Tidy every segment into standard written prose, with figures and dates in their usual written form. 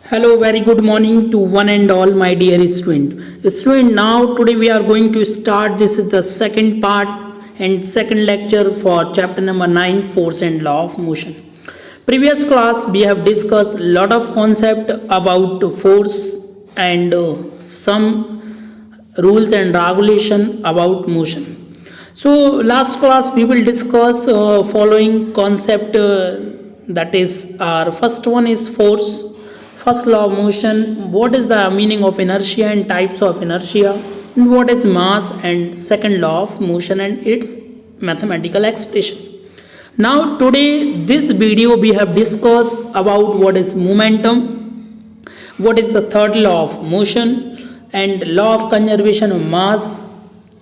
Hello, very good morning to one and all my dear student. Student, now today we are going to start. This is the second part and second lecture for chapter number 9, Force and Law of Motion. Previous class we have discussed lot of concept about force and some rules and regulation about motion. So last class we will discuss following concept that is our first one is force. First law of motion, what is the meaning of inertia and types of inertia, and what is mass, and second law of motion and its mathematical expression. Now today this video we have discussed about what is momentum, what is the third law of motion, and law of conservation of mass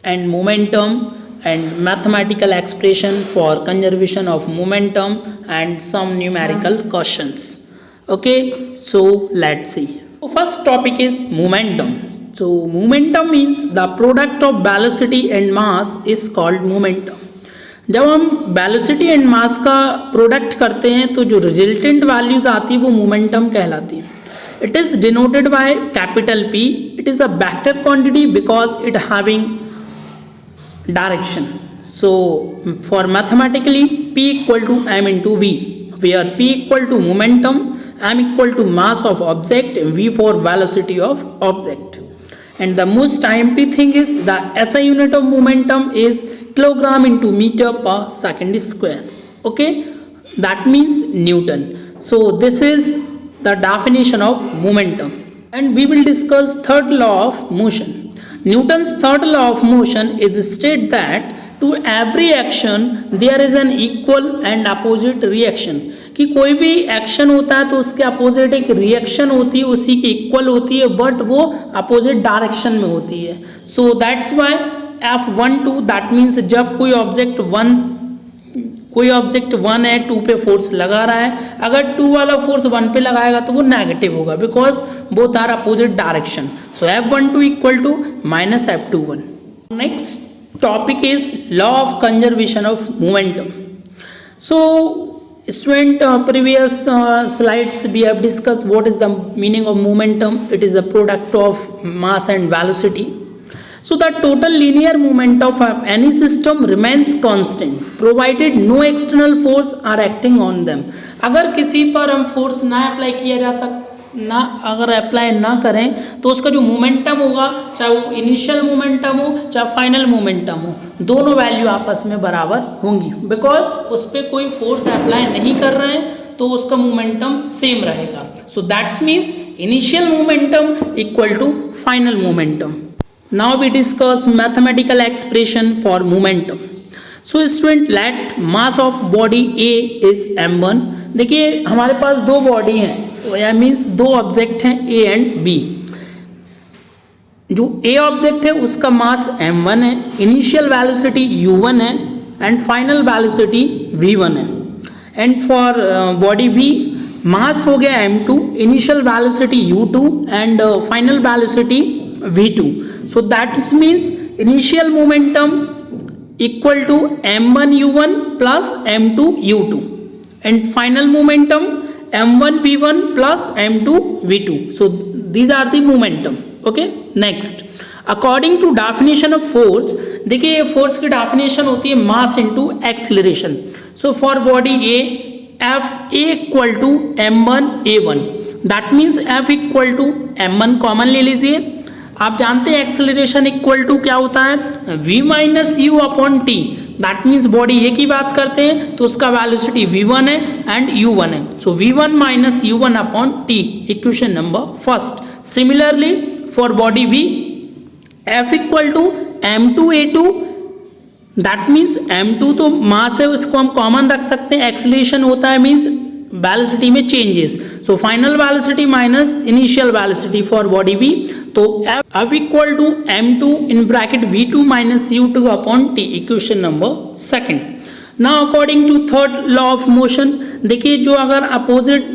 and momentum, and mathematical expression for conservation of momentum, and some numerical questions. Okay, so let's see. So first topic is momentum. So momentum means the product of velocity and mass is called momentum. जब हम velocity and mass का product करते हैं तो जो resultant values आती है वो मोमेंटम कहलाती है. It is denoted by capital P. It is a vector quantity because it having direction. So for mathematically p equal to m into v, where p equal to momentum, m equal to mass of object, v for velocity of object. And the most IMP thing is the SI unit of momentum is kilogram into meter per second square. Okay, that means Newton. So this is the definition of momentum, and we will discuss third law of motion. Newton's third law of motion is state that to every action there is an equal and opposite reaction. कि कोई भी action होता है तो उसके opposite एक reaction होती है, उसी की इक्वल होती है, बट वो अपोजिट डायरेक्शन में होती है. So that's why F12 that means जब कोई ऑब्जेक्ट वन है, 2 पे फोर्स लगा रहा है, अगर 2 वाला फोर्स 1 पे लगाएगा तो वो नेगेटिव होगा because both are opposite direction. So F12 equal to minus F21. Next topic is law of conservation of momentum. So student, previous slides we have discussed what is the meaning of momentum. It is a product of mass and velocity. So the total linear momentum of any system remains constant provided no external force are acting on them. अगर किसी पर हम force ना apply किया जाता ना, अगर apply ना करें तो उसका जो मोमेंटम होगा, चाहे वो इनिशियल मोमेंटम हो चाहे फाइनल मोमेंटम हो, दोनों वैल्यू आपस में बराबर होंगी बिकॉज उस पर कोई फोर्स अप्लाई नहीं कर रहे हैं तो उसका मोमेंटम सेम रहेगा. So that's means initial momentum equal to final momentum. Now we discuss mathematical expression for momentum. So student, let mass of body A is m1. देखिए हमारे पास दो बॉडी हैं, मीन्स दो ऑब्जेक्ट हैं ए एंड बी. जो ए object है उसका मास m1 है, इनिशियल वेलोसिटी u1 है एंड फाइनल वेलोसिटी v1 है. एंड फॉर बॉडी v मास हो गया m2, initial velocity u2 and final velocity v2. So that means initial momentum equal to m1 u1 plus m2 u2 and final momentum m1 v1 plus m2 v2. So these are the momentum. Okay, next according to definition of force, देखिए force की definition होती है mass into acceleration. So for body A, F A equal to m1 a1, that means F equal to m1 common ले लीजिए. आप जानते हैं acceleration equal to क्या होता है, v minus u upon t. That means body A की बात करते हैं तो उसका वेलोसिटी v1 है एंड u1 है. So v1 minus u1 upon T, equation number first. Similarly for body v, f equal to m2 a2. That means m2 तो मास है, उसको हम कॉमन रख सकते हैं. एक्सेलरेशन होता है मीन्स वेलोसिटी में changes. So final velocity minus initial velocity for body v. तो F equal to m2 in bracket v2 minus u2 upon t, equation number second. Now according to third law of motion, देखिए जो अगर opposite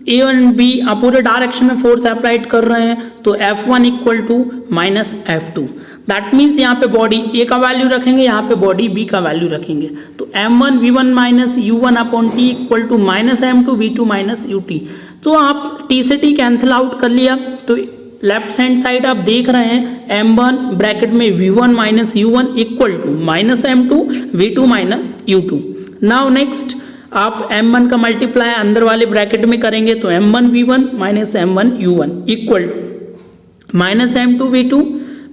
A and B opposite direction में force applied कर रहे हैं तो F1 equal to minus F2. That means यहाँ पे बॉडी ए का वैल्यू रखेंगे, यहाँ पे बॉडी बी का वैल्यू रखेंगे. तो m1 v1 minus u1 upon T equal to minus m2 v2 minus ut. तो आप टी से टी कैंसिल आउट कर लिया, तो लेफ्ट हैंड साइड आप देख रहे हैं m1 ब्रैकेट में v1 minus u1 equal to minus m2 v2 minus u2। Now next आप m1 का मल्टीप्लाई अंदर वाले ब्रैकेट में करेंगे तो m1 v1 minus m1 u1 equal to minus m2 v2,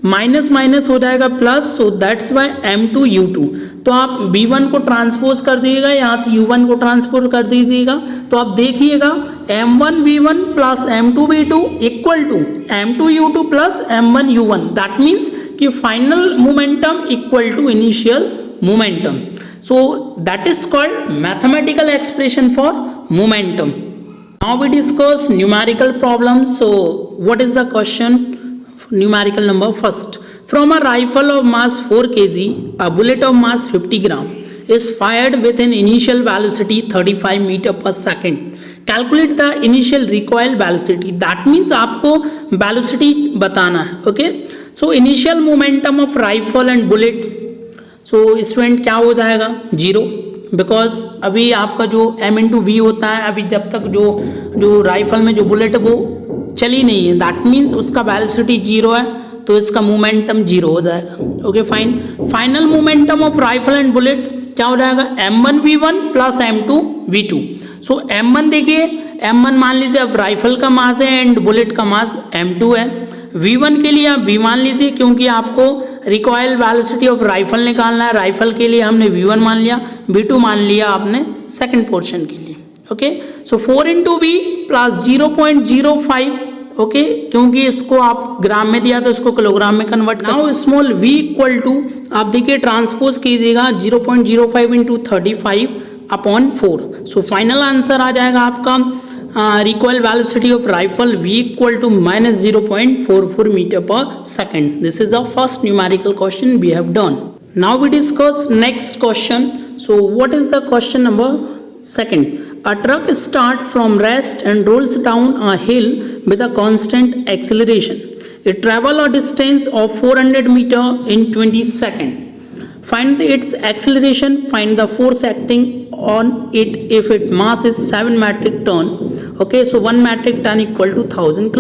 minus minus हो जाएगा plus, so that's why m2 u2। तो आप v1 को ट्रांसपोज कर दीजिएगा, यहाँ से u1 को ट्रांसपोज कर दीजिएगा, तो आप देखिएगा m1 v1 plus m2 v2 equal to m2 u2 plus m1 u1। That means कि final momentum equal to initial momentum. So that is called mathematical expression for momentum. Now we discuss numerical problem. So what is the question? Numerical number first. From a rifle of mass 4 kg, a bullet of mass 50 gram is fired with an initial velocity 35 meter per second. Calculate the initial recoil velocity. That means आपको velocity बताना है. Okay. So initial momentum of rifle and bullet. So student क्या हो जाएगा? 0. Because अभी आपका जो m into we होता है, अभी जब तक जो राइफल में जो बुलेट है वो चली नहीं है, दैट मीन्स उसका वेलोसिटी 0 है, तो इसका मोमेंटम 0 हो जाएगा। Okay fine. Final momentum of rifle and bullet क्या हो जाएगा? m1 v1 plus m2 v2। सो m1 देखिए, m1 मान लीजिए अब राइफल का मास है एंड बुलेट का मास m2 है। v1 के लिए आप v मान लीजिए, क्योंकि आपको रिकॉइल वेलोसिटी ऑफ राइफल निकालना है। राइफल के लिए हमने v1 मान लिया, v2 मान लिया आपने सेकंड पोर्शन के लिए। Okay, so 4 into V plus 0.05। Okay, क्योंकि इसको आप ग्राम में दिया तो इसको किलोग्राम में कन्वर्ट करना। Now small v equal to आप देखिए ट्रांसपोज कीजिएगा 0.05 into 35 upon 4। So final answer आ जाएगा आपका recoil velocity of rifle v equal to minus 0.44 metre पर second. This is the first numerical question we have done. Now we discuss next question. So what is the question number second? A truck starts from rest and rolls down a hill with a constant acceleration. It travels a distance of 400 meters in 20 seconds. Find its acceleration. Find the force acting on it if its mass is 7 metric ton. Okay, so 1 metric ton equal to 1000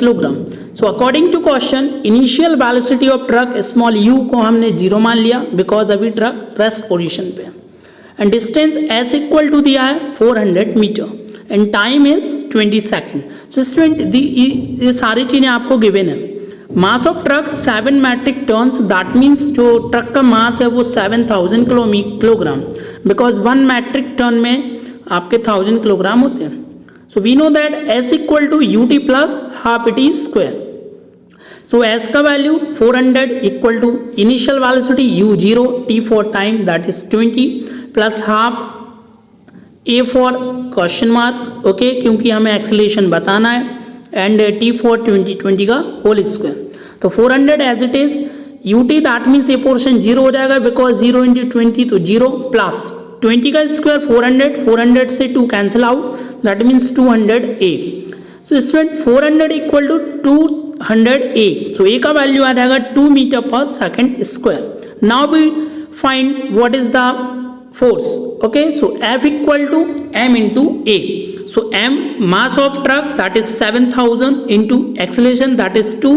kilogram. So according to question, initial velocity of truck small u को हमने 0 मान लिया because अभी truck rest position पे है, and distance s equal to दिया है 400 metre and time is 20 second. So student ये सारी चीज़ें आपको गिवन है। Mass of truck 7 metric tons, that means जो ट्रक का मास है वो 7000 किलोग्राम, बिकॉज 1 मैट्रिक टन में आपके 1000 किलोग्राम होते हैं। So we know that s equal to U T plus half T square. So s का value 400 equal to initial velocity u0 t for time that is 20 plus half a for question mark. Okay, क्योंकि हमें acceleration बताना है, and t for 20 का whole square. तो 400 as it is ut that means ये portion 0 हो जाएगा because 0 into 20 तो 0 प्लस 20 का स्क्वायर 400 से 2 cancel out that means 200a। So student 400 equal to 200a। So a का वैल्यू आ जाएगा 2 मीटर पर second square. Now we find what is the force. Okay, so F equal to m into a. So m mass of truck that is 7000 into acceleration that is 2.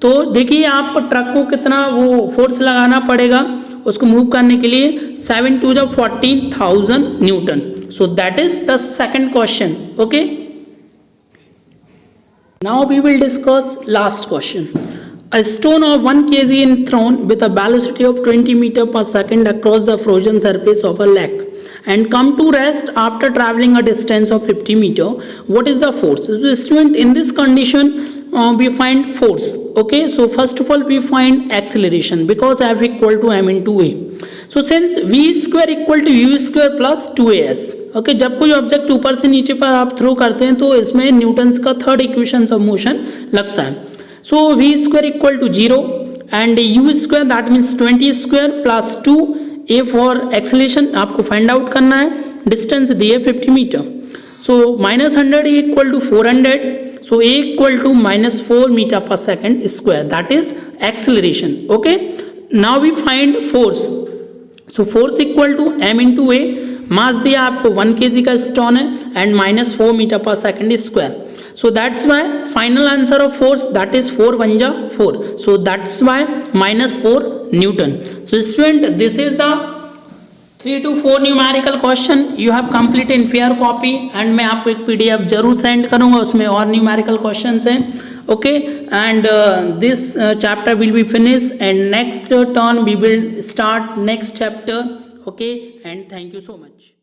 तो देखिए आप truck को कितना वो force लगाना पड़ेगा उसको मूव करने के लिए, 7 to the 14,000 Newton. So that is the second question. Okay. Now we will discuss last question. A stone of 1 kg is thrown with a velocity of 20 meters per second across the frozen surface of a lake and come to rest after traveling a distance of 50 meters. What is the force? So student, in this condition we find force. Okay, so first of all we find acceleration because F equal to m into a. So since v square equal to u square plus 2as. Okay, जब कोई object ऊपर से नीचे पर आप throw करते हैं तो इसमें न्यूटन्स का थर्ड इक्वेशन ऑफ मोशन लगता है। So v square equal to 0 and u square that means 20 square plus 2 a for acceleration आपको find out करना है, distance दिए 50 metre. So minus 100 a equal to 400, so a equal to minus 4 meter per second square, that is acceleration. Okay, now we find force. So force equal to m into a मास दिया आपको 1 kg का stone है and -4 metre पर second square. So that's why final answer of force that is 4 1 ja 4. So that's why -4 Newton. So student, this is the 3 to 4 numerical question you have complete in fair copy and मैं आपको एक PDF जरूर send करूंगा, उसमें और numerical questions हैं. Okay, and this chapter will be finish and next turn we will start next chapter. Okay, and thank you so much.